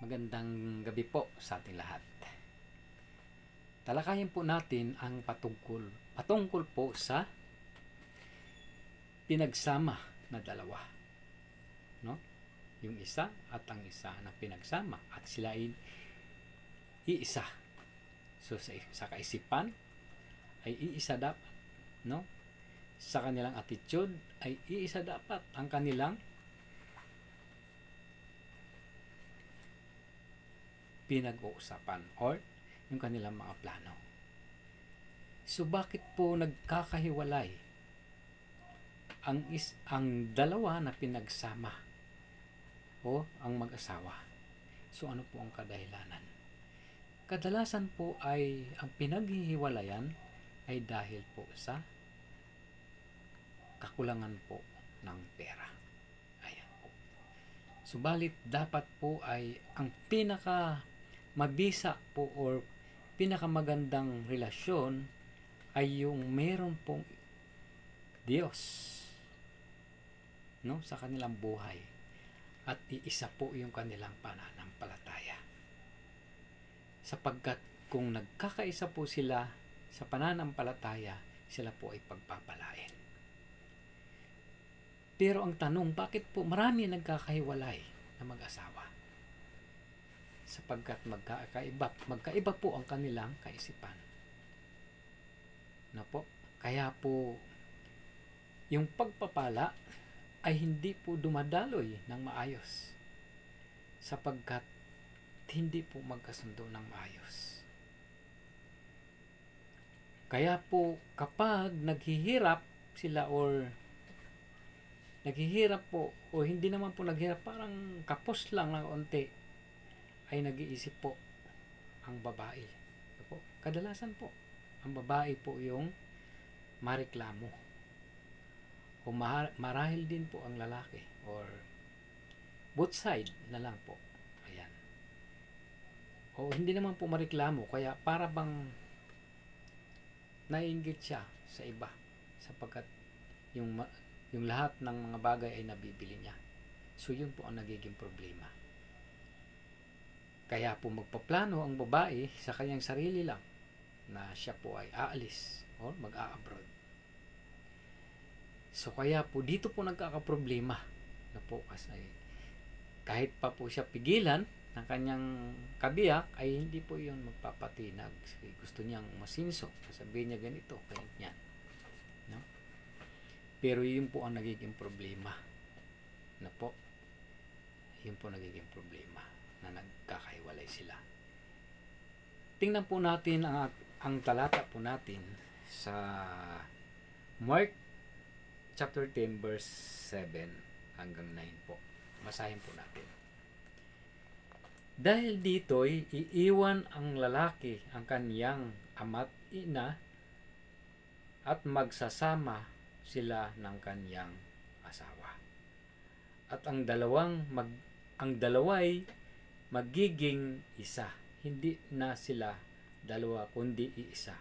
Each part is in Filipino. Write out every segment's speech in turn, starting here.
Magandang gabi po sa ating lahat. Talakayin po natin ang patungkol po sa pinagsama na dalawa. No? Yung isa at ang isa na pinagsama at sila ay iisa. So sa kaisipan ay iisa dapat. No? Sa kanilang attitude ay iisa dapat ang kanilang pinag-uusapan or yung kanilang mga plano. So bakit po nagkakahiwalay ang dalawa na pinagsama o ang mag-asawa? So ano po ang kadahilanan? Kadalasan po ay ang pinaghihiwalayan ay dahil po sa kakulangan po ng pera. Ayan po. Subalit dapat po ay ang mabisa po or pinakamagandang relasyon ay yung meron pong Diyos, no, sa kanilang buhay at iisa po yung kanilang pananampalataya. Sapagkat kung nagkakaisa po sila sa pananampalataya, sila po ay pagpapalain. Pero ang tanong, bakit po marami nagkakahiwalay na mag-asawa? Sapagkat magkaiba po ang kanilang kaisipan. Na po, kaya po yung pagpapala ay hindi po dumadaloy ng maayos. Sapagkat hindi po magkasundo ng maayos. Kaya po kapag naghihirap sila or naghihirap po o hindi naman po naghihirap, parang kapos lang ng onte, ay nag-iisip po ang babae. Kadalasan po, ang babae po yung mareklamo. O marahil din po ang lalaki or both side na lang po. Ayan. O hindi naman po mareklamo, kaya para bang naiinggit siya sa iba sapagkat yung lahat ng mga bagay ay nabibili niya. So yun po ang nagiging problema. Kaya po magpaplano ang babae sa kanyang sarili lang na siya po ay aalis o mag-a-abroad. So kaya po dito po nagkakaproblema na po kasi kahit pa po siya pigilan ng kanyang kabiyak ay hindi po yun magpapatinag. Gusto niyang masinso. Sabihin niya ganito, ganyan. No? Pero yun po ang nagiging problema. Na po, yun po nagiging problema na nagkakahiwalay sila. Tingnan po natin ang talata po natin sa Mark chapter 10 verse 7 hanggang 9 po. Basahin po natin. Dahil dito'y iiwan ang lalaki ang kaniyang ama't ina at magsasama sila ng kaniyang asawa. At ang dalaway magiging isa. Hindi na sila dalawa kundi iisa.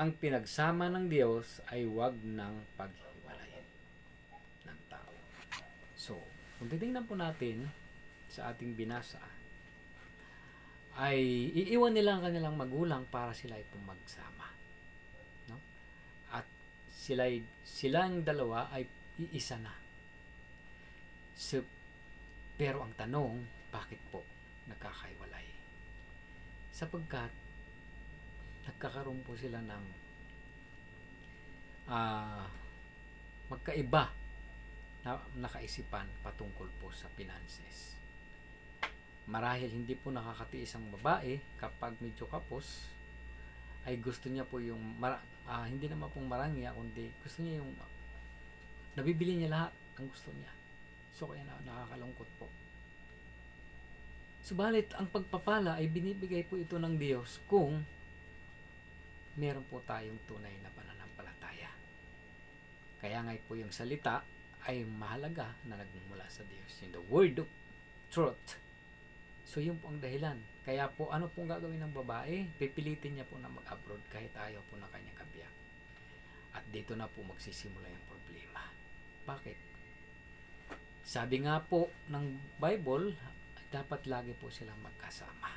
Ang pinagsama ng Diyos ay huwag nang paghiwalayin ng tao. So, kung titingnan po natin sa ating binasa, ay iiwan nila ang kanilang magulang para sila ay pumagsama. No? At silang dalawa ay iisa na. So, pero ang tanong, bakit po nagkakahiwalay? Sapagkat nagkakaroon po sila ng magkaiba na nakaisipan patungkol po sa finances. Marahil hindi po nakakatiis ang babae kapag medyo kapos, ay gusto niya po yung hindi naman pong marangya, kundi gusto niya yung nabibili niya lahat ang gusto niya. So kaya nakakalungkot po. Subalit ang pagpapala ay binibigay po ito ng Diyos kung meron po tayong tunay na pananampalataya. Kaya nga po yung salita ay mahalaga na nagmumula sa Diyos. Yung the word of truth. So yun po ang dahilan. Kaya po ano pong gagawin ng babae? Pipilitin niya po na mag-abroad kahit ayaw po ng kanyang kabiyak. At dito na po magsisimula yung problema. Bakit? Sabi nga po ng Bible, dapat lagi po silang magkasama.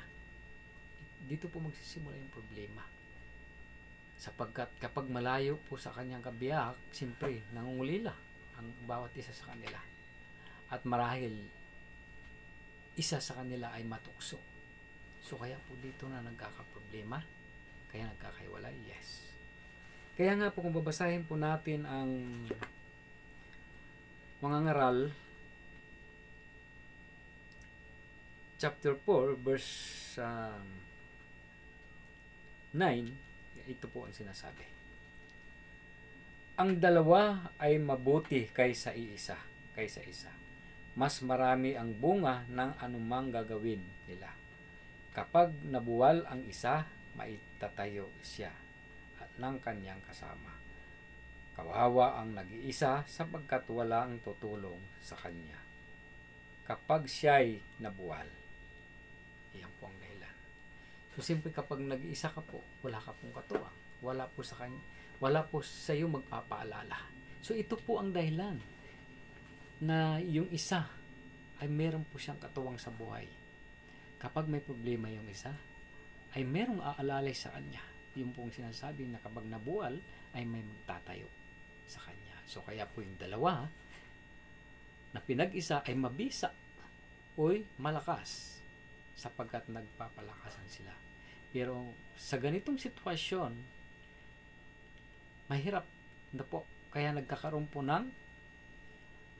Dito po magsisimula yung problema. Sapagkat kapag malayo po sa kanyang kabiyak, siyempre nangungulila ang bawat isa sa kanila. At marahil isa sa kanila ay matukso. So kaya po dito na nagkakaproblema, kaya nagkakaiwalay, yes. Kaya nga po kung babasahin po natin ang mga ngaral, chapter 4, verse 9, ito po ang sinasabi. Ang dalawa ay mabuti kaysa isa. Mas marami ang bunga ng anumang gagawin nila. Kapag nabuwal ang isa, maitatayo siya at ng kanyang kasama. Kawawa ang nag-iisa sapagkat walang tutulong sa kanya. Kapag siya'y nabuwal, iyan po ang dahilan. So, siyempre kapag nag-iisa ka po, wala ka pong katuwang. Wala po sa iyo magpapaalala. So, ito po ang dahilan na yung isa ay meron po siyang katuwang sa buhay. Kapag may problema yung isa, ay merong aalalay sa kanya. Yung pong sinasabi na kapag nabuwal, ay may magtatayo sa kanya. So, kaya po yung dalawa na pinag-isa ay mabisa o'y malakas sapagkat nagpapalakasan sila. Pero sa ganitong sitwasyon, mahirap na po. Kaya nagkakaroon po ng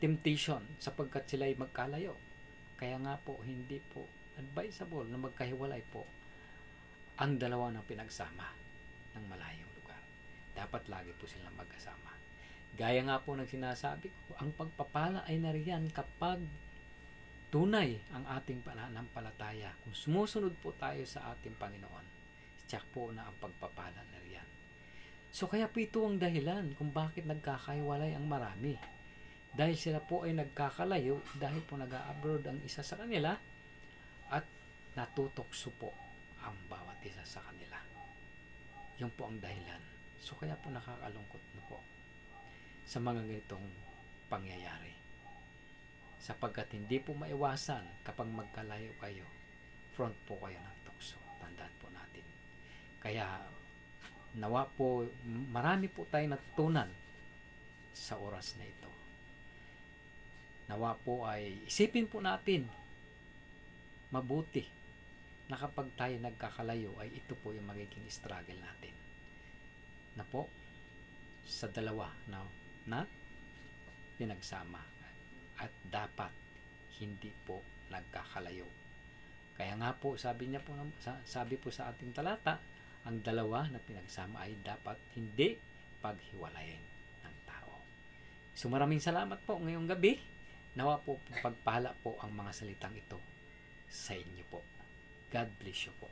temptation sapagkat sila ay magkalayo. Kaya nga po, hindi po advisable na magkahiwalay po ang dalawa na pinagsama ng malayong lugar. Dapat lagi po silang magkasama. Gaya nga po ng sinasabi ko, ang pagpapala ay nariyan kapag tunay ang ating pananampalataya. Kung sumusunod po tayo sa ating Panginoon, tiyak po na ang pagpapala nariyan. So kaya po ito ang dahilan kung bakit nagkakahiwalay ang marami. Dahil sila po ay nagkakalayo, dahil po nag-a-abroad ang isa sa kanila at natutokso po ang bawat isa sa kanila. Yun po ang dahilan. So kaya po nakakalungkot na po sa mga ganitong pangyayari. Sapagkat hindi po maiwasan kapag magkalayo kayo, front po kayo ng tukso. Tandaan po natin. Kaya nawa po, marami po tayong natutunan sa oras na ito. Nawa po ay isipin po natin mabuti na kapag tayo nagkakalayo ay ito po yung magiging struggle natin. Na po sa dalawa na pinagsama at dapat hindi po nagkakalayo. Kaya nga po sabi po sa ating talata, ang dalawa na pinagsama ay dapat hindi paghiwalayin ng tao. So maraming salamat po ngayong gabi. Nawa po pagpala po ang mga salitang ito sa inyo po. God bless you po.